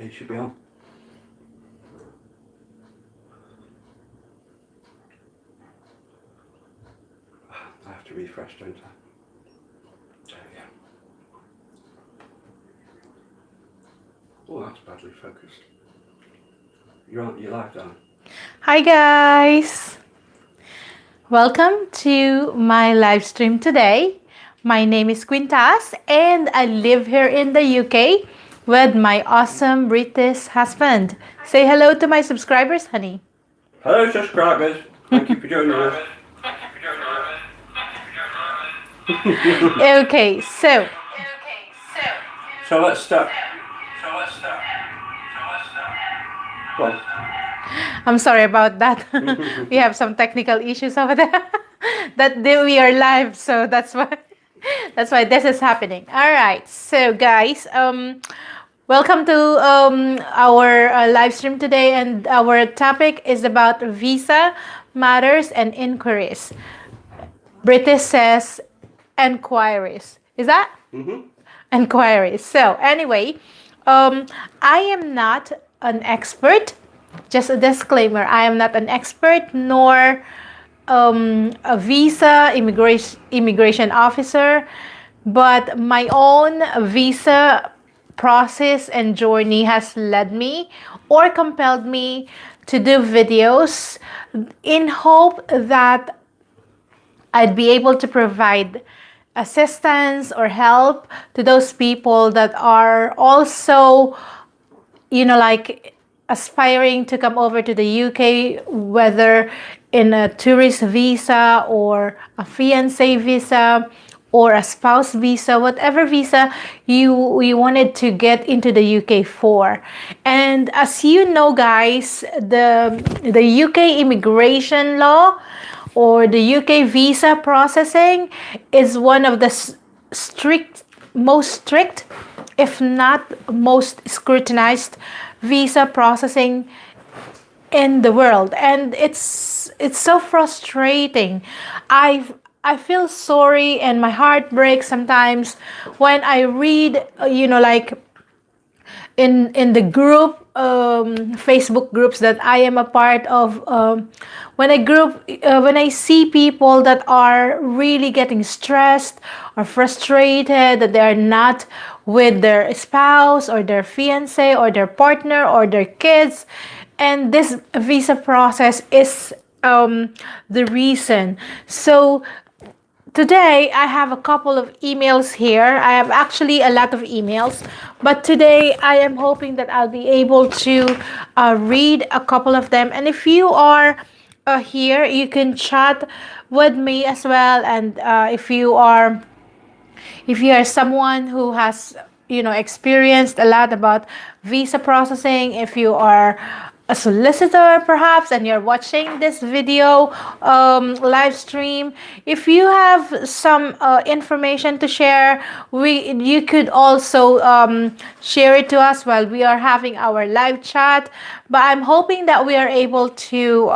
Okay, should be on. I have to refresh, don't I? There we go. Oh, that's badly focused. You're live, darling. Hi guys! Welcome to my live stream today. My name is Queentas and I live here in the UK with my awesome British husband. Say hello to my subscribers, honey. Hello, subscribers. Thank you for joining us. Okay, so So let's start. Well, I'm sorry about that. We have some technical issues over there. We are live, so that's why this is happening. All right, so guys, welcome to our live stream today, and our topic is about visa matters and inquiries. British says enquiries. Is that? Enquiries. So anyway, I am not an expert. Just a disclaimer: I am not an expert nor a visa immigration officer, but my own visa process and journey has led me or compelled me to do videos in hope that I'd be able to provide assistance or help to those people that are also, like aspiring to come over to the UK, whether in a tourist visa or a fiancé visa or a spouse visa, whatever visa you wanted to get into the UK for. And as you know, guys, the UK immigration law or the UK visa processing is one of the most strict, if not most scrutinized visa processing in the world, and it's so frustrating. I feel sorry and my heart breaks sometimes when I read, like in the group, Facebook groups that I am a part of, when I see people that are really getting stressed or frustrated that they are not with their spouse or their fiance or their partner or their kids, and this visa process is the reason. So today, I have a couple of emails here. I have actually a lot of emails, but today I am hoping that I'll be able to read a couple of them. And if you are here, you can chat with me as well. And if you are someone who has experienced a lot about visa processing, if you are a solicitor perhaps and you're watching this video live stream, if you have some information to share, you could also share it to us while we are having our live chat. But I'm hoping that we are able to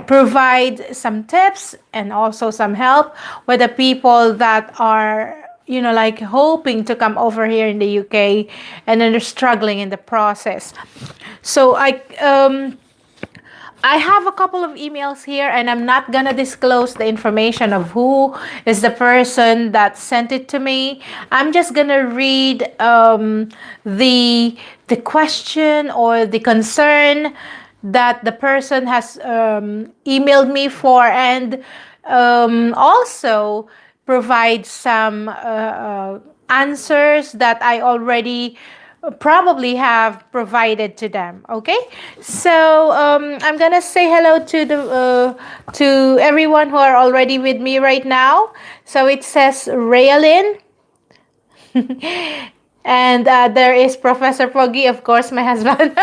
provide some tips and also some help with the people that are like hoping to come over here in the UK and then they're struggling in the process. So I have a couple of emails here, and I'm not gonna disclose the information of who is the person that sent it to me. I'm just gonna read the question or the concern that the person has emailed me for, and also provide some answers that I already probably have provided to them. Okay, so I'm gonna say hello to everyone who are already with me right now. So it says Rayalyn. And there is Professor Foggy, of course, my husband.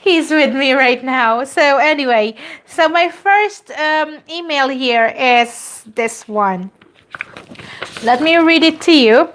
He's with me right now. So anyway, so my first email here is this one. Let me read it to you.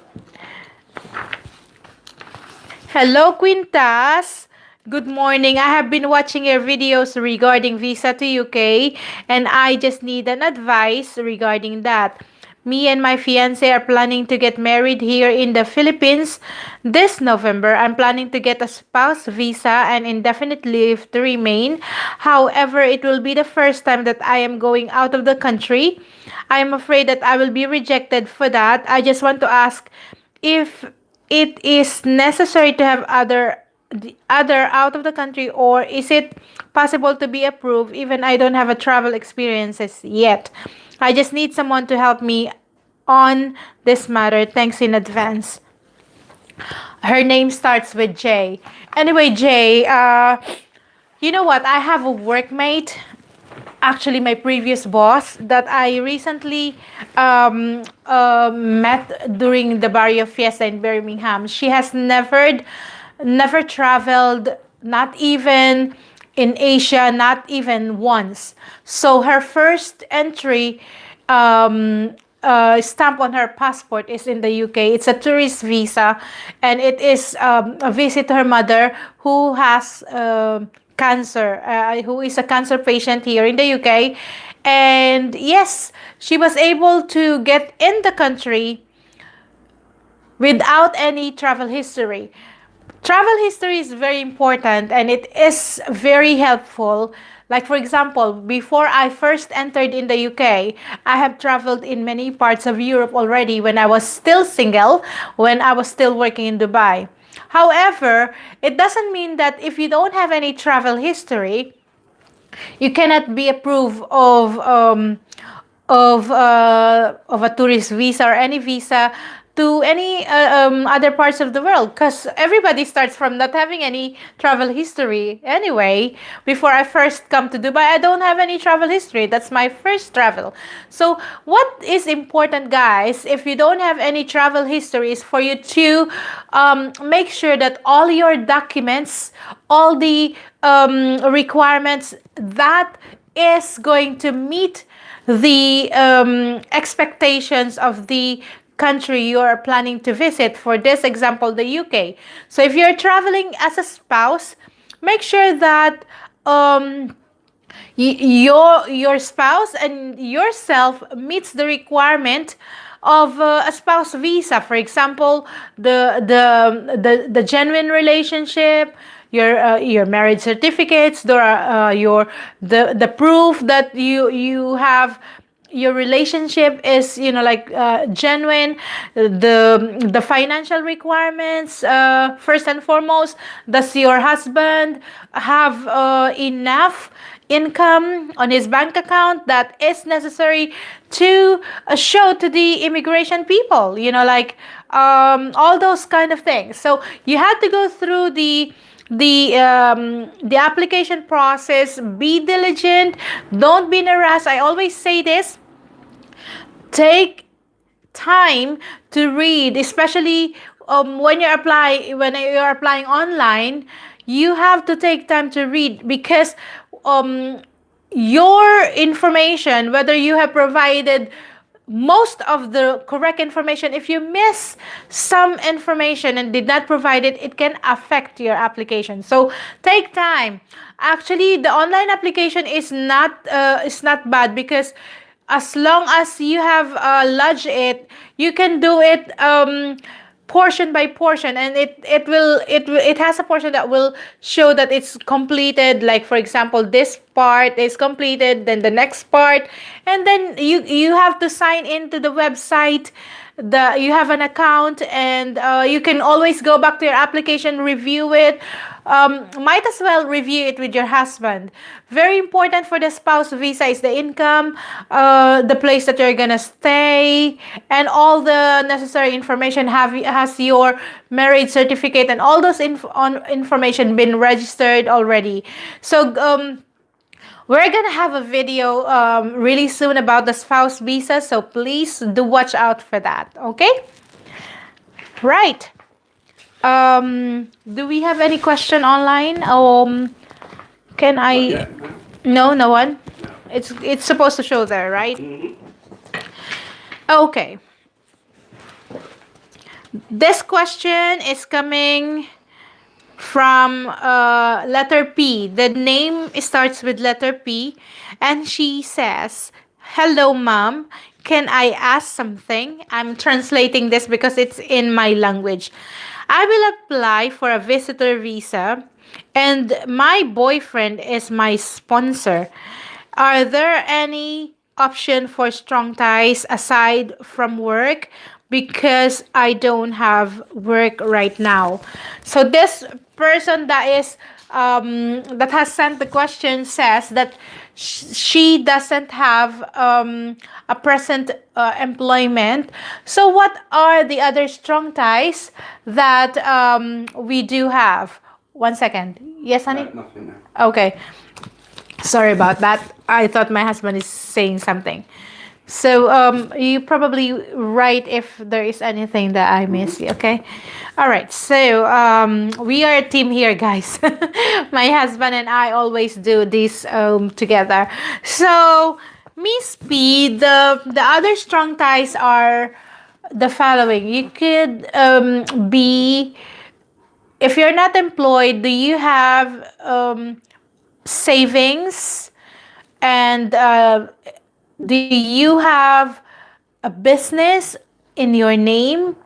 Hello, Queentas. Good morning. I have been watching your videos regarding visa to UK, and I just need an advice regarding that. Me and my fiance are planning to get married here in the Philippines this November. I'm planning to get a spouse visa and indefinite leave to remain. However, it will be the first time that I am going out of the country. I am afraid that I will be rejected for that. I just want to ask if it is necessary to have the other out of the country, or is it possible to be approved even I don't have a travel experiences yet. I just need someone to help me on this matter. Thanks in advance. Her name starts with J. Anyway, J, you know what? I have a workmate, actually my previous boss, that I recently met during the Barrio Fiesta in Birmingham. She has never traveled, not even in Asia, not even once. So her first entry stamp on her passport is in the UK. It's a tourist visa, and it is a visit to her mother who has cancer, who is a cancer patient here in the UK. And yes, she was able to get in the country without any travel history. Travel history is very important and it is very helpful. Like, for example, before I first entered in the UK, I have traveled in many parts of Europe already when I was still single, when I was still working in Dubai. However, it doesn't mean that if you don't have any travel history, you cannot be approved of a tourist visa or any visa to any other parts of the world, because everybody starts from not having any travel history anyway. Before I first come to Dubai, I don't have any travel history. That's my first travel. So what is important, guys, if you don't have any travel history, is for you to make sure that all your documents, all the requirements that is going to meet the expectations of the country you are planning to visit. For this example, the UK. So if you're traveling as a spouse, make sure that your spouse and yourself meets the requirement of a spouse visa. For example, the genuine relationship, your marriage certificates, the proof that you have your relationship is, like, genuine. The financial requirements, first and foremost, does your husband have enough income on his bank account that is necessary to show to the immigration people, like, all those kind of things. So you have to go through the application process. Be diligent, don't be in a rush. I always say this: take time to read, especially when you're applying online. You have to take time to read, because your information, whether you have provided most of the correct information, if you miss some information and did not provide it, it can affect your application. So take time. Actually, the online application is not bad, because as long as you have lodged it, you can do it portion by portion, and it has a portion that will show that it's completed. Like, for example, this part is completed, then the next part, and then you have to sign into the website. You have an account, and you can always go back to your application, review it. Might as well review it with your husband. Very important for the spouse visa is the income, the place that you're gonna stay, and all the necessary information. Has your marriage certificate and all those information been registered already? So we're gonna have a video really soon about the spouse visa, so please do watch out for that. Okay, right. Do we have any question online? Can Not I? yet, no. No one. No. It's supposed to show there, right? Mhm. Okay. This question is coming from letter P. The name starts with letter P, and she says, "Hello, mom. can I ask something? I'm translating this because it's in my language. I will apply for a visitor visa, and my boyfriend is my sponsor. Are there any option for strong ties aside from work? Because I don't have work right now. So this person that has sent the question says that she doesn't have a present employment. So what are the other strong ties that we do have? 1 second. Yes, honey? Nothing now. Okay. Sorry about that. I thought my husband is saying something. So you probably write if there is anything that I miss. Okay. All right. So we are a team here, guys. My husband and I always do this together. So Miss P, the other strong ties are the following. You could be, if you're not employed, do you have savings, and do you have a business in your name?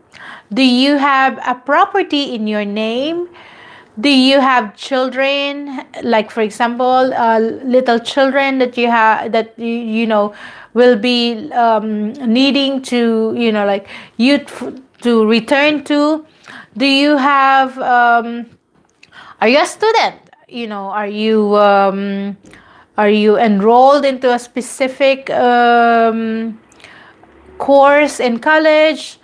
Do you have a property in your name? Do you have children, like for example little children that you have, that you know will be needing to, like you to return to? Do you have are you a student? Are you enrolled into a specific course in college?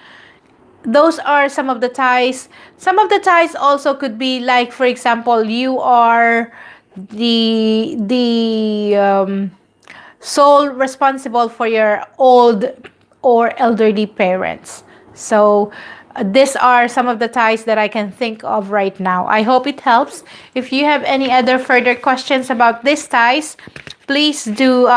Those are some of the ties. Some of the ties also could be like, for example, you are the sole responsible for your old or elderly parents. So these are some of the ties that I can think of right now. I hope it helps. If you have any other further questions about these ties, please do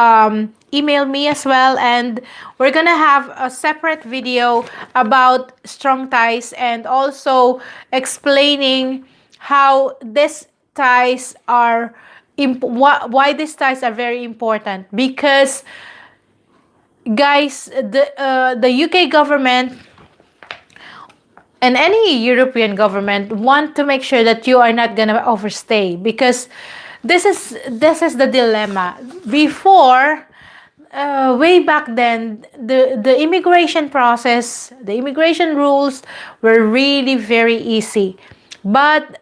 email me as well, and we're gonna have a separate video about strong ties, and also explaining how these ties are why these ties are very important. Because guys, the UK government and any European government want to make sure that you are not gonna overstay, because this is the dilemma. Before, way back then, the immigration process, the immigration rules were really very easy, but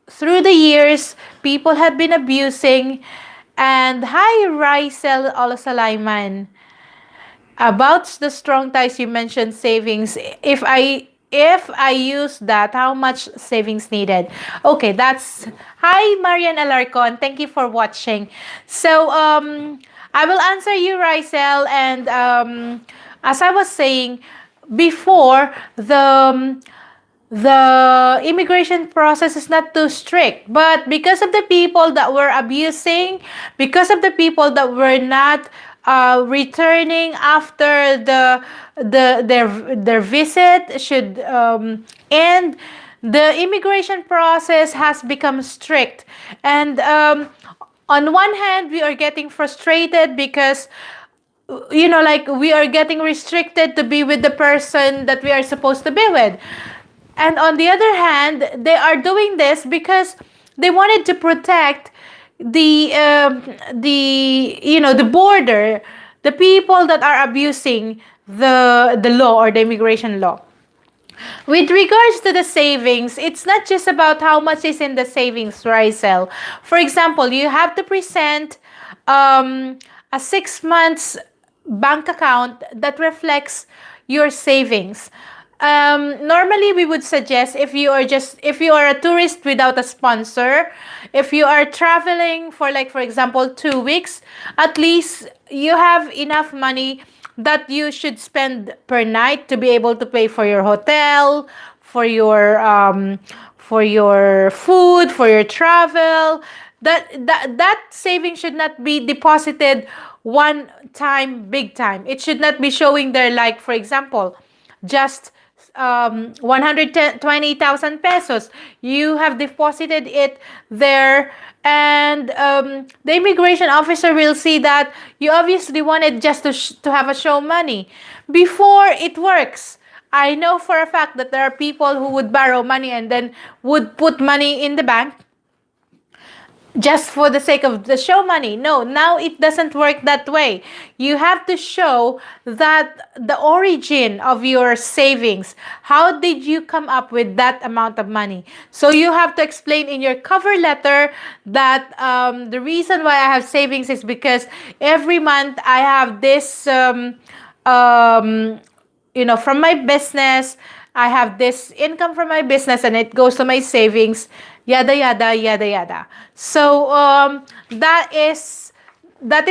through the years, people have been abusing. And hi, Raisel Olasalaiman. About the strong ties, you mentioned savings. If I use that, how much savings needed? Okay, that's hi, Marian Alarcon. Thank you for watching. So I will answer you, Raisel. And as I was saying before, the immigration process is not too strict, but because of the people that were abusing, because of the people that were not returning after their visit should end, the immigration process has become strict. And on one hand, we are getting frustrated because like we are getting restricted to be with the person that we are supposed to be with. And on the other hand, they are doing this because they wanted to protect the border, the people that are abusing the law or the immigration law. With regards to the savings, it's not just about how much is in the savings, Rysel. For example, you have to present a 6 months bank account that reflects your savings. Normally we would suggest, if you are a tourist without a sponsor, if you are traveling for, like for example, 2 weeks, at least you have enough money that you should spend per night to be able to pay for your hotel, for your food, for your travel. That saving should not be deposited one time, big time. It should not be showing there, like for example, just 120,000 pesos. You have deposited it there, and the immigration officer will see that you obviously wanted just to have a show money before it works. I know for a fact that there are people who would borrow money and then would put money in the bank just for the sake of the show money. No, now it doesn't work that way. You have to show that the origin of your savings. How did you come up with that amount of money? So you have to explain in your cover letter that the reason why I have savings is because every month I have this from my business. I have this income from my business and it goes to my savings, yada yada yada yada. So that is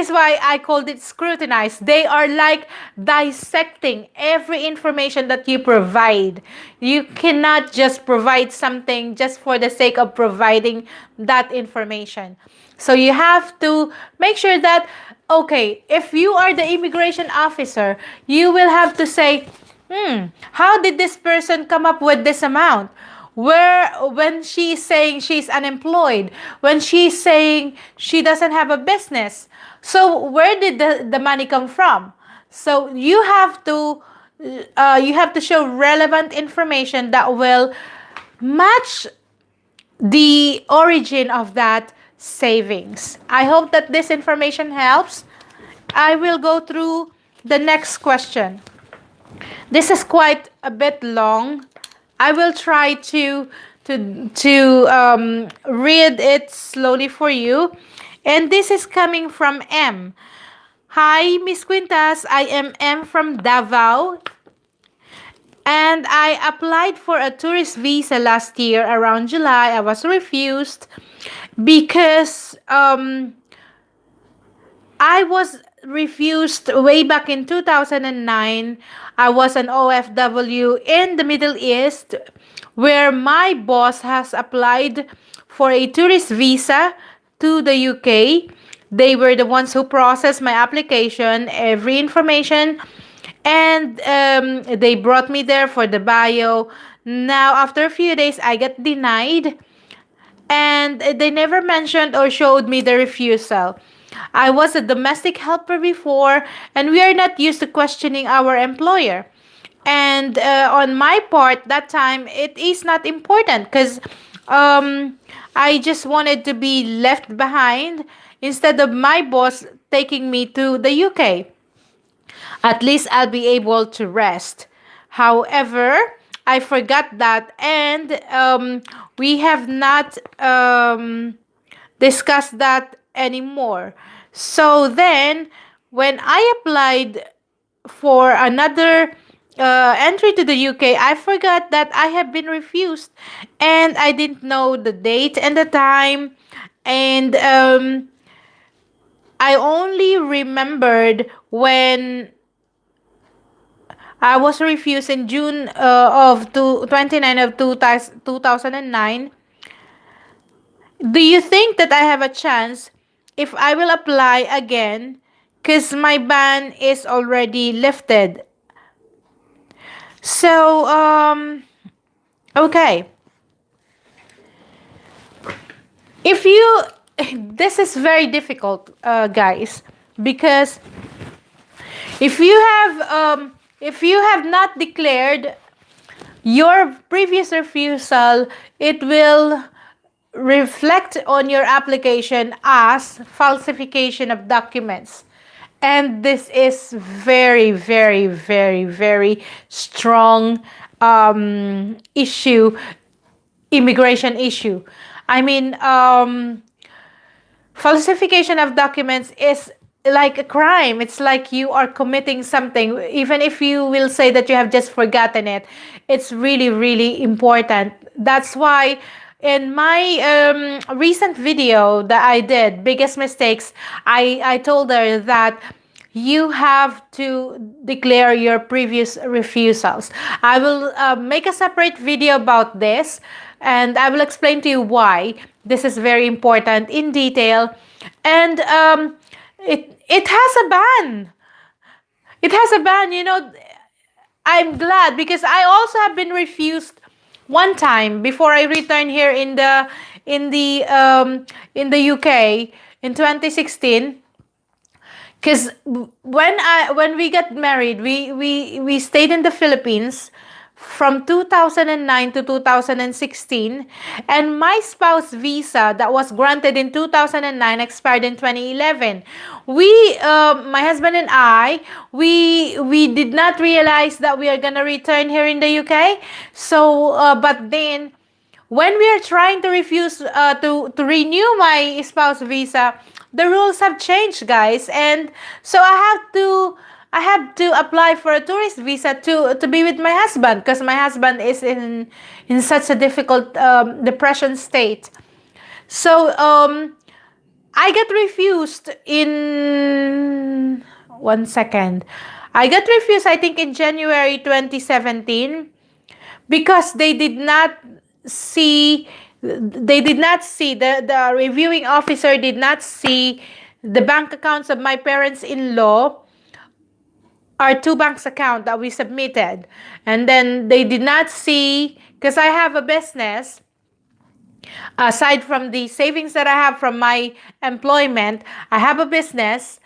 why I called it scrutinized. They are like dissecting every information that you provide. You cannot just provide something just for the sake of providing that information. So you have to make sure that, okay, if you are the immigration officer, you will have to say, how did this person come up with this amount? When she's saying she's unemployed, when she's saying she doesn't have a business, so where did the money come from? So you have to show relevant information that will match the origin of that savings. I hope that this information helps. I will go through the next question. This is quite a bit long. I will try to read it slowly for you. And this is coming from M. Hi, Miss Quintas. I am M from Davao. And I applied for a tourist visa last year around July. I was refused because I was refused way back in 2009. I was an OFW in the Middle East where my boss has applied for a tourist visa to the UK. They were the ones who processed my application, every information, and they brought me there for the bio. Now, after a few days, I got denied, and they never mentioned or showed me the refusal. I was a domestic helper before, and we are not used to questioning our employer. And on my part, that time, it is not important because I just wanted to be left behind instead of my boss taking me to the UK. At least I'll be able to rest. However, I forgot that, and we have not discussed that anymore. So then, when I applied for another entry to the UK, I forgot that I have been refused, and I didn't know the date and the time, and I only remembered when I was refused in June of 29 of 2009. Do you think that I have a chance if I will apply again? Because my ban is already lifted. So, okay. If you, this is very difficult, guys, because if you have not declared your previous refusal, it will reflect on your application as falsification of documents. And this is very, very, very, very strong issue, immigration issue. I mean, falsification of documents is like a crime. It's like you are committing something. Even if you will say that you have just forgotten it, it's really, really important. That's why in my recent video that I did, Biggest Mistakes, I told her that you have to declare your previous refusals. I will make a separate video about this, and I will explain to you why this is very important in detail. And it has a ban. It has a ban, I'm glad because I also have been refused one time before I returned here in the in the UK in 2016. Because when we got married, we stayed in the Philippines from 2009 to 2016, and my spouse visa that was granted in 2009 expired in 2011. We my husband and I, we did not realize that we are gonna return here in the UK. So but then when we are trying to refuse to renew my spouse visa, the rules have changed, guys, and so I have to apply for a tourist visa to be with my husband because my husband is in such a difficult depression state. So I got refused in one second. I got refused, I think, in January 2017 because they did not see the reviewing officer did not see the bank accounts of my parents-in-law, our two banks account that we submitted. And then they did not see, because I have a business aside from the savings that I have from my employment. I have a business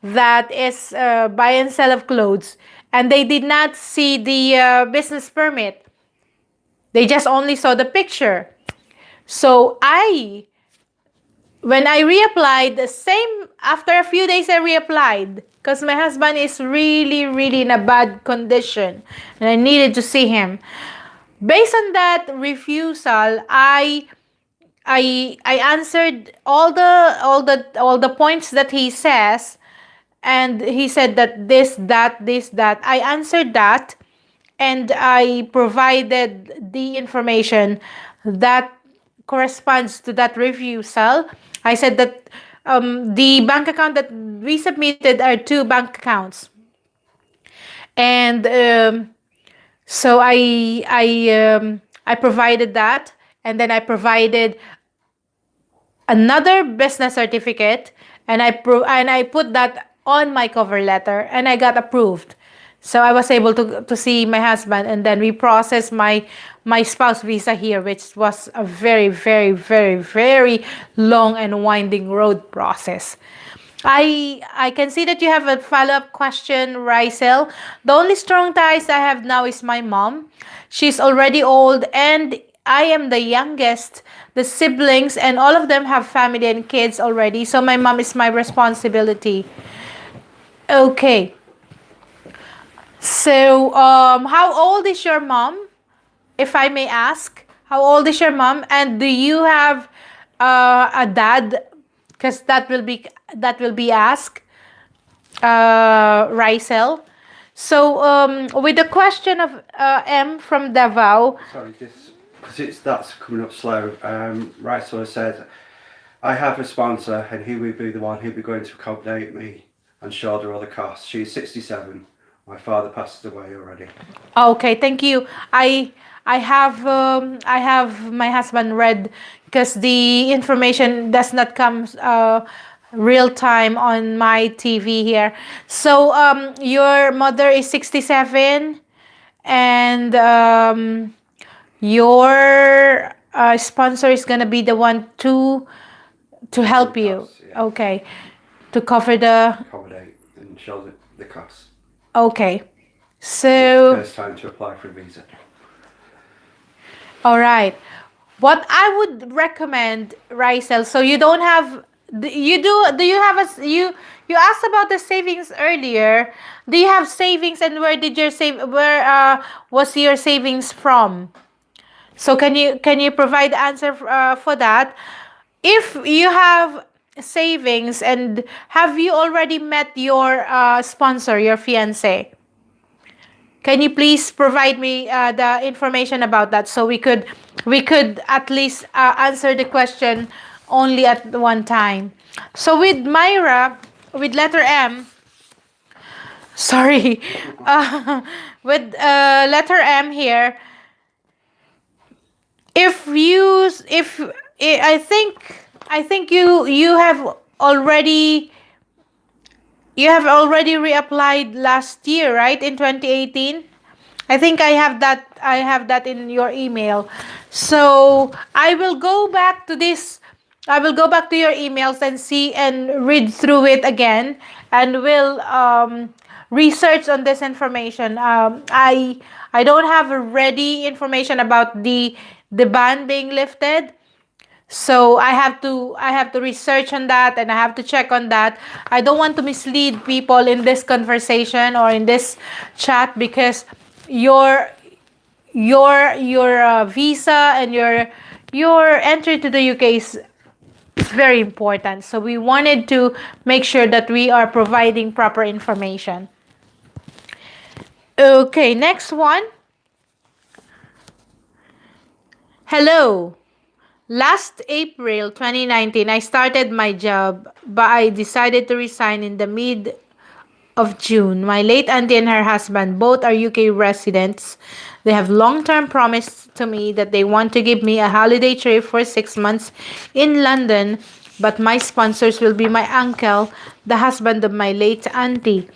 that is buy and sell of clothes, and they did not see the business permit. They just only saw the picture. So when I reapplied, the same, after a few days I reapplied because my husband is really, really in a bad condition and I needed to see him. Based on that refusal, I answered all the points that he says, and he said that this, that. I answered that, and I provided the information that corresponds to that refusal. I said that the bank account that we submitted are two bank accounts, and so I provided that, and then I provided another business certificate, and I put that on my cover letter, and I got approved. So I was able to see my husband, and then we processed my spouse visa here, which was a very, very, very, very long and winding road process. I can see that you have a follow-up question, Rysel. The only strong ties I have now is my mom. She's already old, and I am the youngest. The siblings and all of them have family and kids already, so my mom is my responsibility. Okay. So, how old is your mom, if I may ask? How old is your mom, and do you have a dad? Because that will be asked, Rysel. So, with the question of M from Davao. Sorry, just because that's coming up slow. Right, so I said, I have a sponsor and he will be the one who'll be going to accommodate me and shoulder all the costs. She's 67. My father passed away already. Okay, thank you. I have my husband read because the information does not come real time on my TV here. So your mother is 67, and your sponsor is gonna be the one to help you. Costs, yeah. Okay, to cover the. Accommodate and shoulder the costs. Okay, so. First time to apply for a visa. All right. What I would recommend, Rysel, so you don't have, do you have you asked about the savings earlier. Do you have savings, and where was your savings from? So can you provide answer for that? If you have savings, and have you already met your sponsor, your fiance? Can you please provide me the information about that, so we could at least answer the question only at one time. So with Myra, with letter M, sorry, with letter M here, if I think you have already reapplied last year, right, in 2018. I think I have that. I have that in your email. So I will go back to this. I will go back to your emails and see and read through it again, and will research on this information. I don't have ready information about the ban being lifted. So I have to research on that, and I have to check on that. I don't want to mislead people in this conversation or in this chat, because your your visa and your entry to the UK is very important. So we wanted to make sure that we are providing proper information. Okay, next one. Hello. Last April 2019, I started my job, but I decided to resign in the mid of June. My late auntie and her husband both are UK residents. They have long-term promised to me that they want to give me a holiday trip for 6 months in London, but my sponsors will be my uncle, the husband of my late auntie.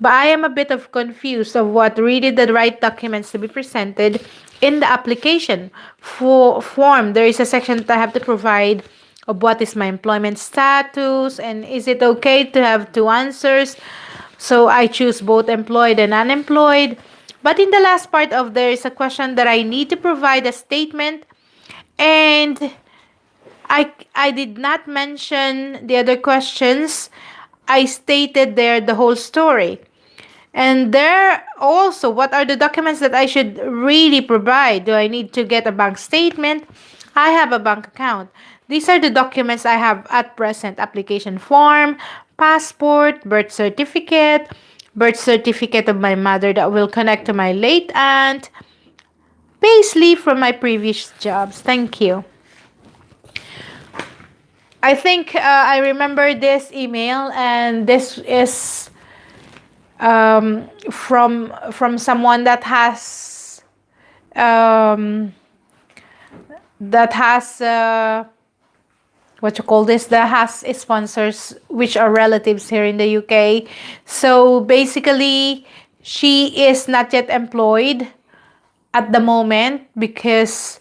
But I am a bit of confused of what really the right documents to be presented in the application form. There is a section that I have to provide of what is my employment status, and is it okay to have two answers. So I choose both employed and unemployed. But in the last part of there is a question that I need to provide a statement, and I did not mention the other questions. I stated there the whole story. And there also, what are the documents that I should really provide? Do I need to get a bank statement? I have a bank account. These are the documents I have at present: application form, passport, birth certificate of my mother that will connect to my late aunt, payslip from my previous jobs. Thank you. I think I remember this email, and this is from someone um, that has what you call this, that has sponsors which are relatives here in the UK. So basically, she is not yet employed at the moment, because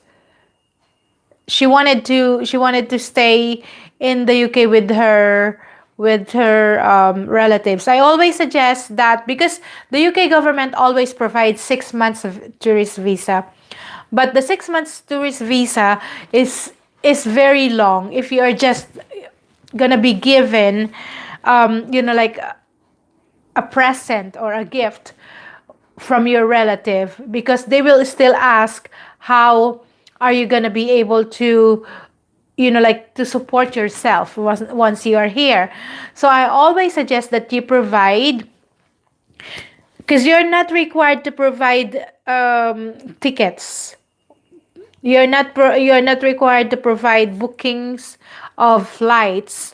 she wanted to stay in the UK with her relatives. I always suggest that, because the UK government always provides 6 months of tourist visa, but the 6 months tourist visa is very long if you are just gonna be given like a present or a gift from your relative, because they will still ask how are you going to be able to to support yourself once you are here. So I always suggest that you provide, because you're not required to provide tickets. You're not required to provide bookings of flights,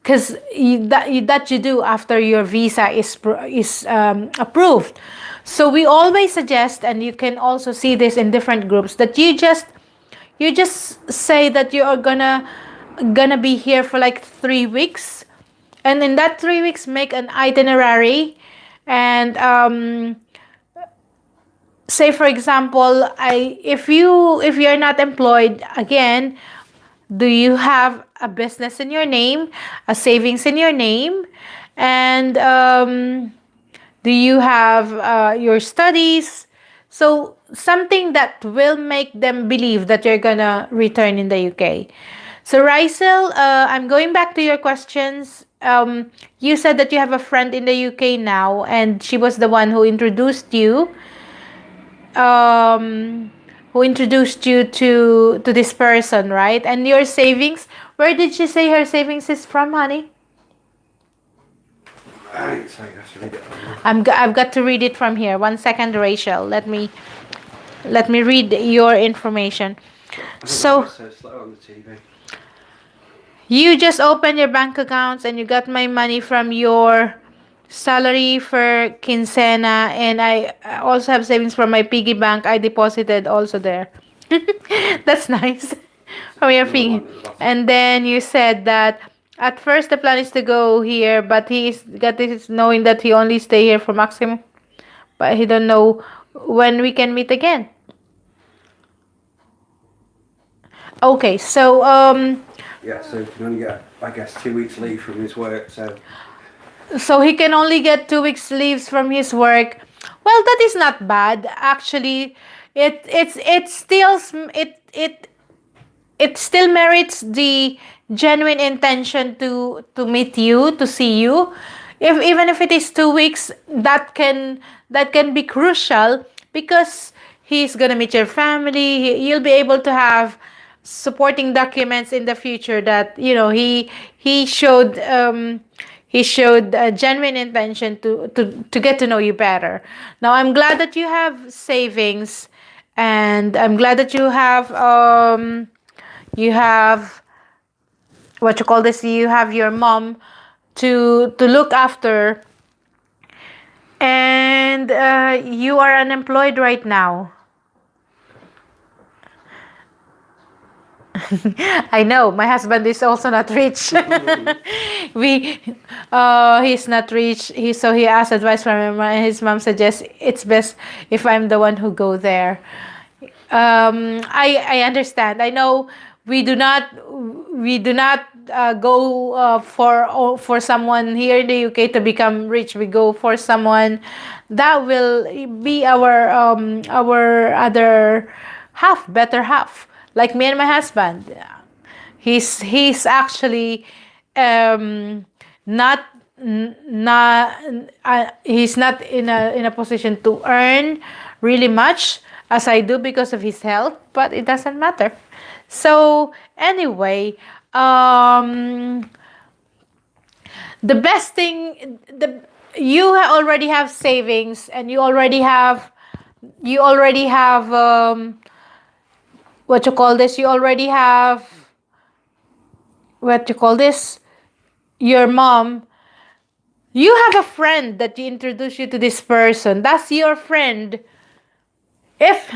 because that you do after your visa is approved. So we always suggest, and you can also see this in different groups, that you just say that you are gonna be here for like 3 weeks, and in that 3 weeks make an itinerary, and say for example, if you're not employed again, do you have a business in your name, a savings in your name, and do you have your studies? So something that will make them believe that you're gonna return in the UK. So Rysel, I'm going back to your questions. You said that you have a friend in the UK now, and she was the one um, who introduced you to this person, right? And your savings, where did she say her savings is from, honey? Right, so you have to read it. I've got to read it from here. 1 second, Rachel. Let me read your information. So It's so slow on the TV. you just opened your bank accounts, and you got my money from your salary for quinceana, and I also have savings from my piggy bank. I deposited also there. That's nice. From your piggy. And then you said that at first the plan is to go here, but he's got this knowing that he only stay here for maximum, but he don't know when we can meet again. Okay, so Yeah, so he can only get, I guess, 2 weeks leave from his work. so he can only get 2 weeks leaves from his work. Well, that is not bad actually. It still it still merits the genuine intention to meet you, to see you. If even if it is 2 weeks, that can be crucial because he's gonna meet your family. You'll be able to have supporting documents in the future that he showed a genuine intention to get to know you better. Now I'm glad that you have savings, and I'm glad that you have what you call this, you have your mom to look after, and you are unemployed right now. I know my husband is also not rich. we He's not rich. He asked advice from him, and his mom suggests it's best if I'm the one who go there. I understand. I know we do not go for someone here in the UK to become rich. We go for someone that will be our other half, better half, like me and my husband. He's actually not not he's not in a position to earn really much as I do because of his health, but it doesn't matter. So anyway, the best thing, already have savings, and you already have what you call this, you already have what you call this, your mom. You have a friend that you introduce you to this person. That's your friend. If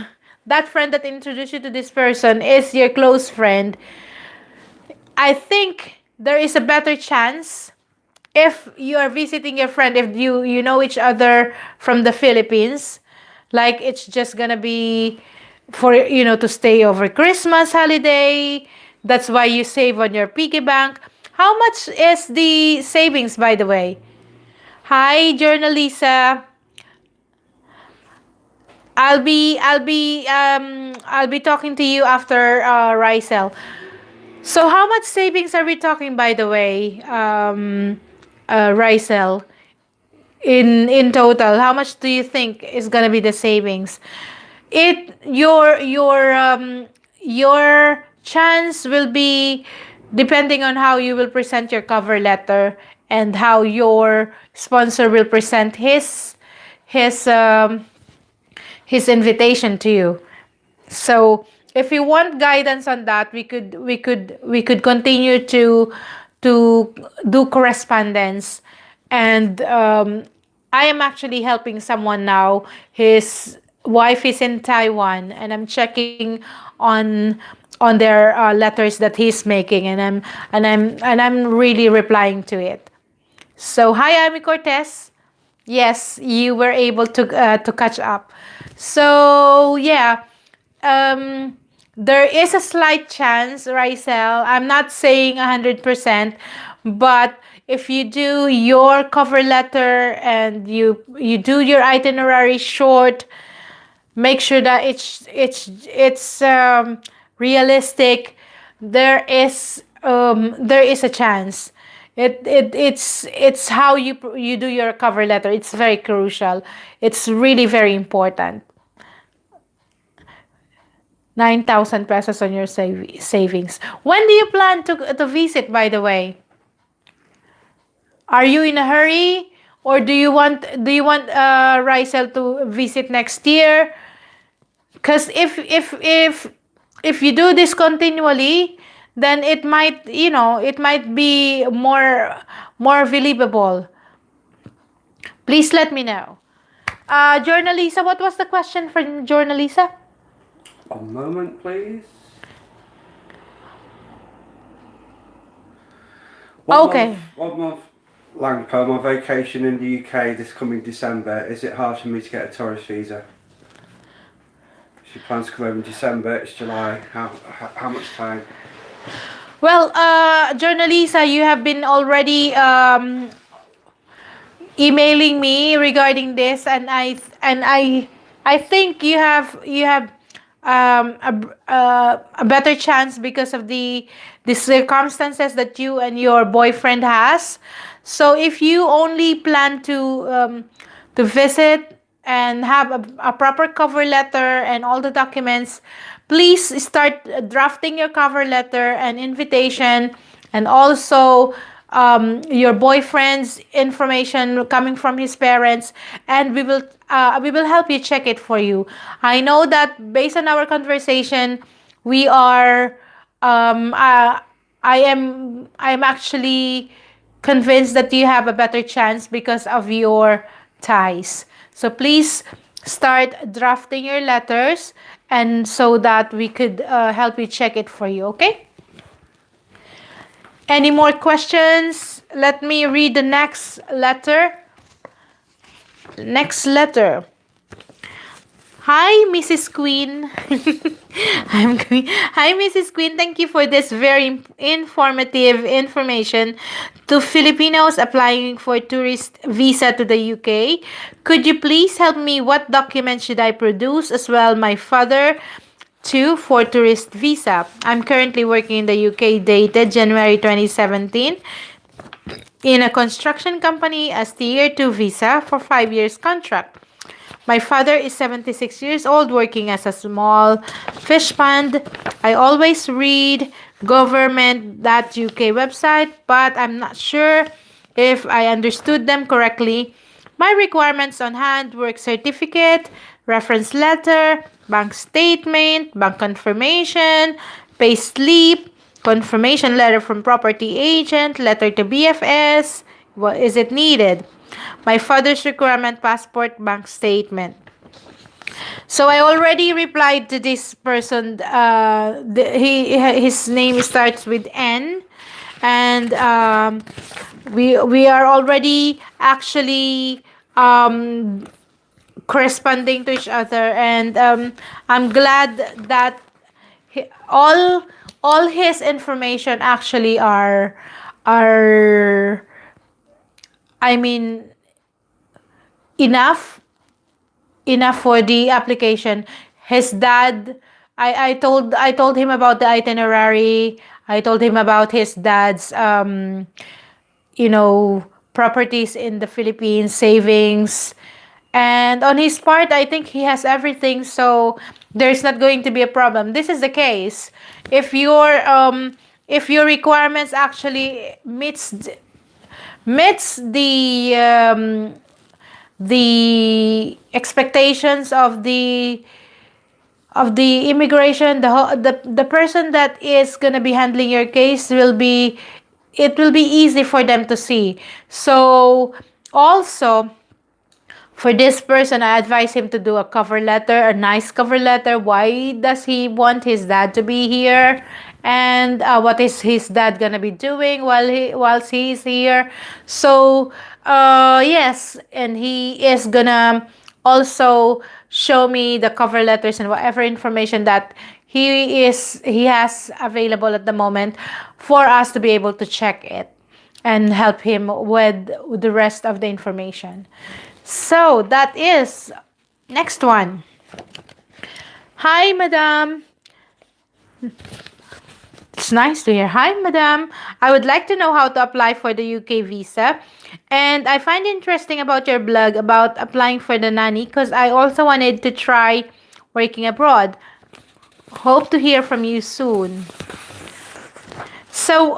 that friend that introduced you to this person is your close friend, I think there is a better chance if you are visiting your friend, if you know each other from the Philippines, like it's just gonna be for to stay over Christmas holiday. That's why you save on your piggy bank. How much is the savings, by the way? Hi, Journalisa. I'll be talking to you after Rysel. So how much savings are we talking, by the way, Rysel? In total, how much do you think is gonna be the savings? It your chance will be depending on how you will present your cover letter and how your sponsor will present his um, his invitation to you. So if you want guidance on that, we could continue to do correspondence, and I am actually helping someone now. His wife is in Taiwan, and I'm checking on their letters that he's making, and I'm really replying to it. So hi, Amy Cortez. Yes, you were able to catch up. So yeah, there is a slight chance, Rysel. I'm not saying 100%, but if you do your cover letter and you do your itinerary short, make sure that it's realistic. There is a chance. It's how you do your cover letter. It's very crucial. It's really very important. 9,000 pesos on your savings. When do you plan to visit, by the way? Are you in a hurry, or do you want Rysel to visit next year? Because if you do this continually, then it might it might be more believable. Please let me know. Journalisa, what was the question from Journalisa? One moment, please. Okay. One month Langpo, my vacation in the UK this coming December. Is it hard for me to get a tourist visa? She plans to come over in December. It's July. How much time? Well, Journalisa, you have been already emailing me regarding this, and I think you have a better chance because of the circumstances that you and your boyfriend has. So if you only plan to visit and have a proper cover letter and all the documents, please start drafting your cover letter and invitation, and also your boyfriend's information coming from his parents, and we will help you check it for you. I know that based on our conversation, we are I'm actually convinced that you have a better chance because of your ties. So please start drafting your letters, and so that we could help you check it for you, okay? Any more questions? Let me read the next letter. Next letter. Hi, Mrs. Queen. I'm Queen. Hi, Mrs. Queen. Thank you for this very informative information to Filipinos applying for tourist visa to the UK. Could you please help me? What documents should I produce? As well, my father too for tourist visa. I'm currently working in the UK, dated January 2017, in a construction company as tier 2 visa for 5 years contract. My father is 76 years old, working as a small fish pond. I always read government.uk website, but I'm not sure if I understood them correctly. My requirements on hand: work certificate, reference letter, bank statement, bank confirmation, pay slip, confirmation letter from property agent, letter to BFS. What is it needed? My father's requirement: passport, bank statement. So I already replied to this person. His name starts with N, and we are already actually corresponding to each other, and I'm glad that he, all his information actually are I mean enough for the application. His dad, I told him about the itinerary. I told him about his dad's properties in the Philippines, savings. And on his part, I think he has everything, so there's not going to be a problem. This is the case. If your requirements actually meets the expectations of the immigration, the person that is going to be handling your case will be easy for them to see. So also, for this person, I advise him to do a cover letter, a nice cover letter. Why does he want his dad to be here? And what is his dad gonna be doing whilst he's here? So yes, and he is gonna also show me the cover letters and whatever information that he has available at the moment for us to be able to check it and help him with the rest of the information. So that is next one. Hi, madam. It's nice to hear. Hi, madam. I would like to know how to apply for the UK visa. And I find interesting about your blog about applying for the nanny, because I also wanted to try working abroad. Hope to hear from you soon. So,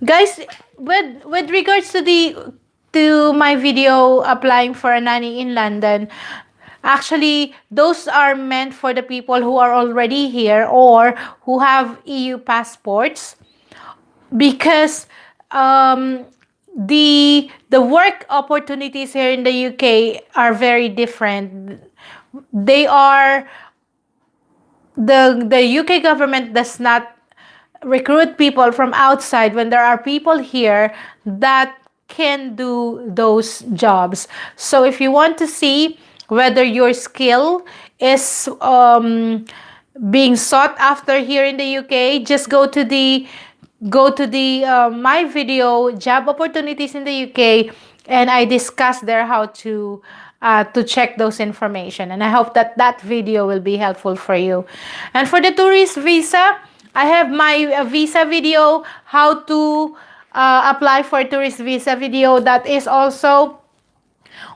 guys, with regards to my video applying for a nanny in London, actually those are meant for the people who are already here or who have EU passports, because the work opportunities here in the UK are very different. They are the UK government does not recruit people from outside when there are people here that can do those jobs. So if you want to see whether your skill is being sought after here in the UK, just go to the my video job opportunities in the UK, and I discuss there how to check those information, and I hope that that video will be helpful for you. And for the tourist visa, I have my visa video, how to apply for tourist visa video. That is also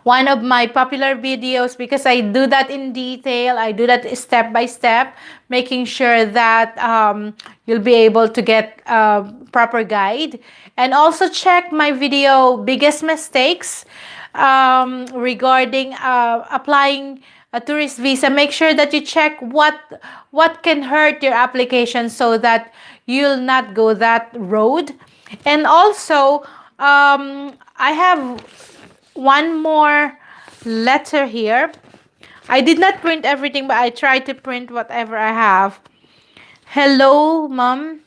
one of my popular videos because I do that in detail. I do that step by step, making sure that you'll be able to get a proper guide. And also check my video, biggest mistakes regarding applying a tourist visa. Make sure that you check what can hurt your application so that you'll not go that road. And also, I have one more letter here. I did not print everything, but I tried to print whatever I have. Hello, mom.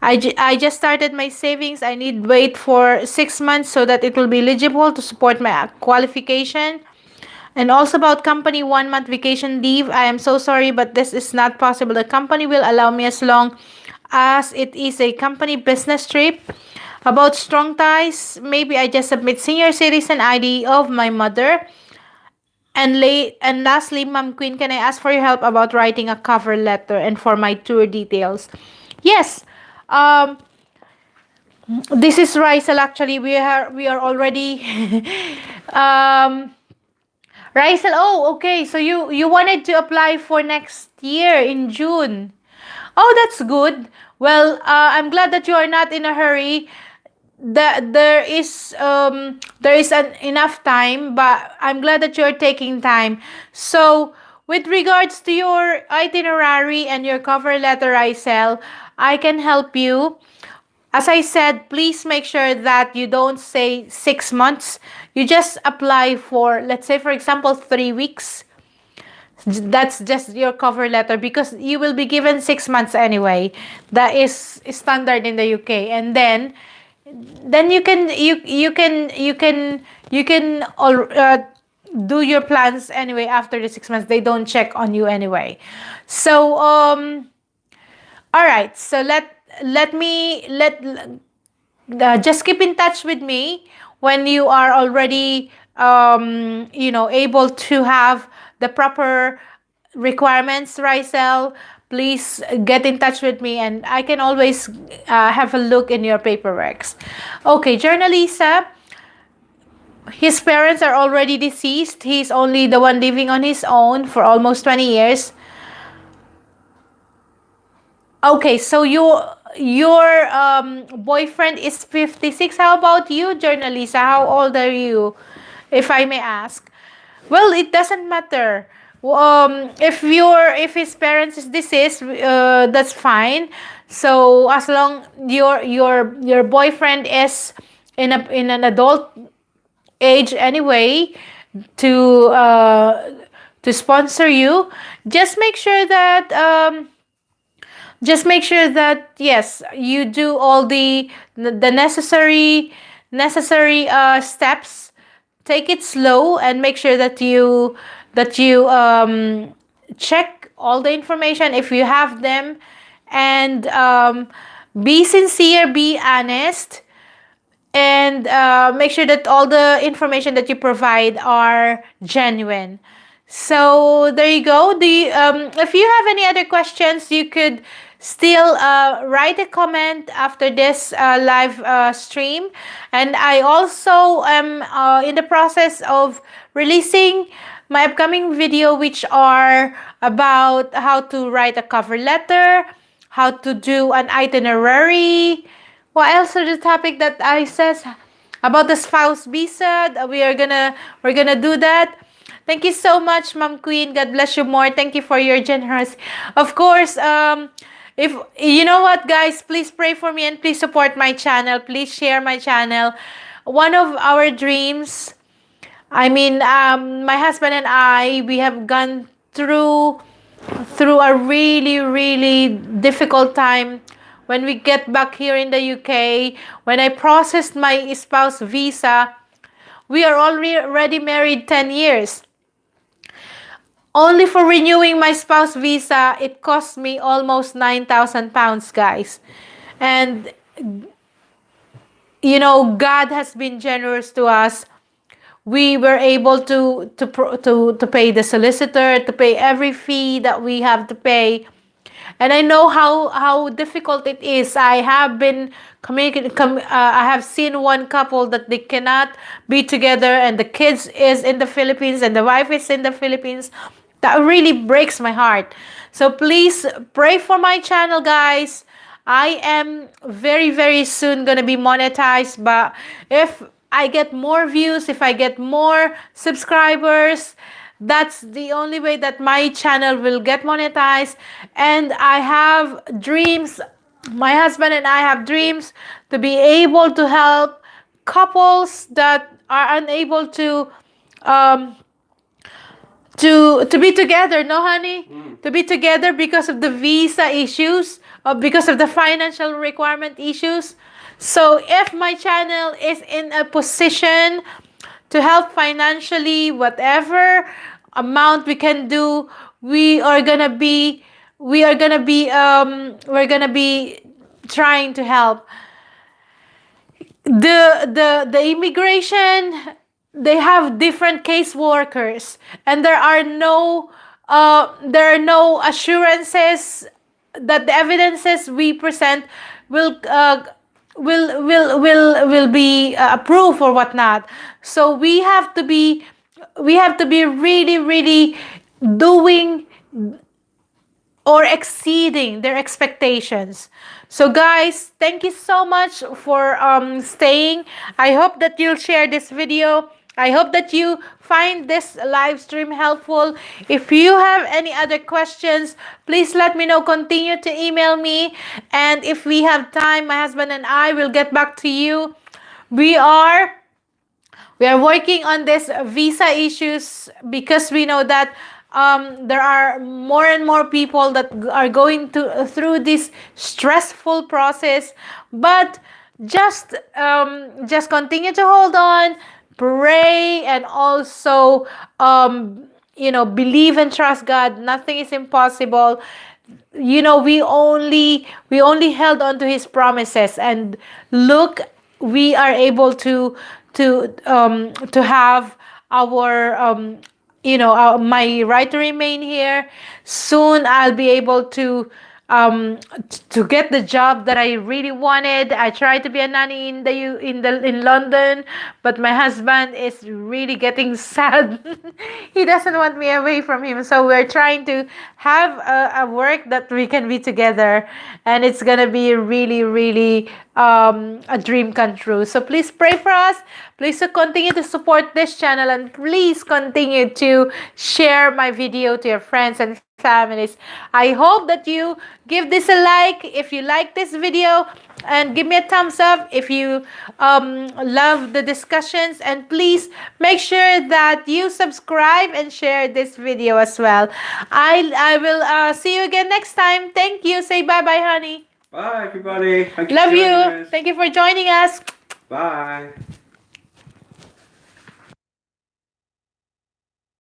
I just started my savings. I need wait for 6 months so that it will be eligible to support my qualification. And also about company 1 month vacation leave. I am so sorry, but this is not possible. The company will allow me as long as it is a company business trip. About strong ties, maybe I just submit senior citizen ID of my mother. And lastly, Ma'am Queen, can I ask for your help about writing a cover letter and for my tour details? Yes. This is Raisel. Actually, we are already Raisel. Oh, okay. So you wanted to apply for next year in June. Oh, that's good. Well, I'm glad that you are not in a hurry. There is an enough time, but I'm glad that you're taking time. So with regards to your itinerary and your cover letter, Raisel, I can help you. As I said, please make sure that you don't say 6 months. You just apply for, let's say, for example, 3 weeks. That's just your cover letter because you will be given 6 months anyway. That is standard in the UK. And then you can do your plans anyway after the 6 months. They don't check on you anyway. So all right. So let me just keep in touch with me when you are already able to have the proper requirements, Raisel. Please get in touch with me and I can always have a look in your paperwork. Okay, Journalisa, his parents are already deceased. He's only the one living on his own for almost 20 years. Okay, so your boyfriend is 56. How about you, Journalisa? How old are you, if I may ask? Well, it doesn't matter. If his parents is deceased, that's fine. So as long your boyfriend is in an adult age anyway, to sponsor you, just make sure that yes, you do all the necessary steps. Take it slow and make sure that you check all the information if you have them, and be sincere, be honest, and make sure that all the information that you provide are genuine. So there you go. If you have any other questions, you could still write a comment after this live stream. And I also am in the process of releasing my upcoming video, which are about how to write a cover letter, how to do an itinerary. What else are the topic that I says about the spouse visa? We're gonna do that. Thank you so much, Ma'am Queen. God bless you more. Thank you for your generous. Of course, if you know what, guys, please pray for me and please support my channel. Please share my channel. One of our dreams, my husband and I, we have gone through a really, really difficult time when we get back here in the UK. When I processed my spouse visa, we are already married 10 years. only for renewing my spouse visa, it cost me almost 9,000 pounds, guys. And God has been generous to us. We were able to pay the solicitor, to pay every fee that we have to pay. And I know how difficult it is. I have been I have seen one couple that they cannot be together, and the kids is in the Philippines and the wife is in the Philippines. That really breaks my heart. So please pray for my channel, guys. I am very, very soon gonna be monetized, but if I get more views, if I get more subscribers, that's the only way that my channel will get monetized. And I have dreams. My husband and I have dreams to be able to help couples that are unable um, to be together, no honey, to be together because of the visa issues, or because of the financial requirement issues. So if my channel is in a position to help financially, whatever amount we can do, we are gonna be we're gonna be trying to help. The immigration, they have different case workers, and there are no assurances that the evidences we present will be approved or whatnot. So we have to be really, really doing or exceeding their expectations. So guys, thank you so much for staying. I hope that you'll share this video. I hope that you find this live stream helpful. If you have any other questions, please let me know. Continue to email me, and if we have time, my husband and I will get back to you. We are working on this visa issues because we know that there are more and more people that are going through this stressful process. But just continue to hold on, pray, and also believe and trust God. Nothing is impossible. We only held on to His promises, and look, we are able to have our my right to remain here. Soon I'll be able to get the job that I really wanted. I tried to be a nanny in London, but my husband is really getting sad. He doesn't want me away from him, so we're trying to have a work that we can be together, and it's gonna be really, really a dream come true. So please pray for us. Please continue to support this channel, and please continue to share my video to your friends and families. I hope that you give this a like if you like this video, and give me a thumbs up if you love the discussions, and please make sure that you subscribe and share this video as well. I will see you again next time. Thank you. Say bye bye, honey. Bye everybody. Thank you Love for joining you. us. Thank you for joining us. Bye.